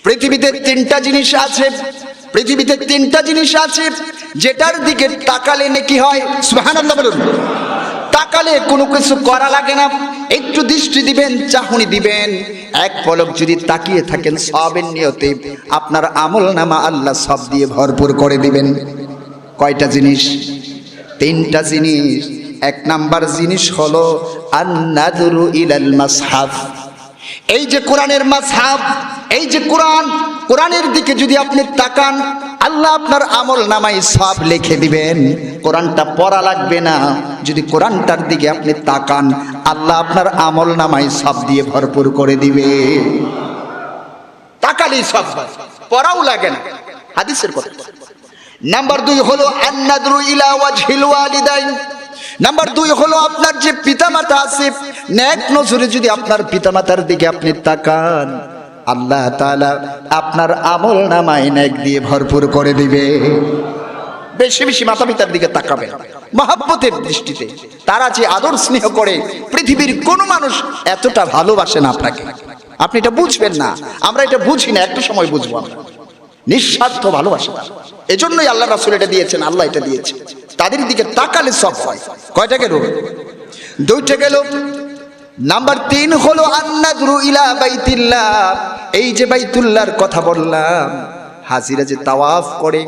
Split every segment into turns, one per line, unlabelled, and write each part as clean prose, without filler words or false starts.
পৃথিবীতে তিনটা জিনিস আছে, পৃথিবীতে তিনটা জিনিস আছে যেটার দিকে তাকালে নেকি হয়। সুবহানাল্লাহ বলুন। তাকালে কোনো কিছু করা লাগে না, একটু দৃষ্টি দিবেন, চাহনি দিবেন, এক পলক যদি তাকিয়ে থাকেন সবের নিয়তে, আপনার আমলনামা আল্লাহ সব দিয়ে ভরপুর করে দিবেন। কয়টা জিনিস? তিনটা জিনিস। এক নাম্বার জিনিস হলো আন-নাযরু ইলাল মাসহাফ। এই যে কোরআনের মাসহাফ, এই যে কোরআন, কোরআনের দিকে যদি আপনি তাকান, আল্লাহ আপনার আমল নামায় সব লিখে দিবেন। কোরআনটা পড়া লাগবে না, যদি কোরআনটার দিকে আপনি তাকান, আল্লাহ আপনার আমল নামায় সব দিয়ে ভরপুর করে দিবে। তাকালেই সব, পড়াও লাগে না, হাদিসের কথা। নাম্বার 2 হলো আন-নাযরু ইলা ওয়াজহিল ওয়ালিদাইন। নাম্বার 2 হলো আপনার যে পিতামাতা আছে, নেক নজরে যদি আপনার পিতামাতার দিকে আপনি তাকান, আল্লাহ তাআলা আপনার আমল নামায় নেক দিয়ে ভরপুর করে দিবে। বেশি বেশি মাতা পিতার দিকে তাকাবেন মহব্বতের দৃষ্টিতে। তারা যে আদর স্নেহ করে, পৃথিবীর কোনো মানুষ এতটা ভালোবাসে না আপনাকে। আপনি এটা বুঝবেন না, আমরা এটা বুঝি না, একটা সময় বুঝবো আমরা। নিঃস্বার্থ ভালোবাসা, এজন্যই আল্লাহ রাসূল এটা দিয়েছেন, আল্লাহ এটা দিয়েছে। তাদের দিকে তাকালে সব হয়। কয়টা গেল? 2টা গেল। নাম্বার 3 হলো আন-নাযরু ইলা বাইতিল্লাহ। এই যে বাইতুল্লাহর কথা বললাম, হাজিরা যে তাওয়াফ করে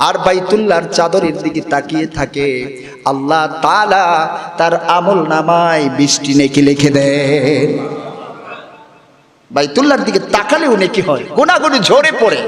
আর বাইতুল্লাহর চাদরের দিকে তাকিয়ে থাকে, আল্লাহ তাআলা তার আমল নামায় 20টি নেকি লিখে দেন। বাইতুল্লাহর দিকে তাকালেও নেকি হয়, গুনাহগুলো ঝরে পড়ে।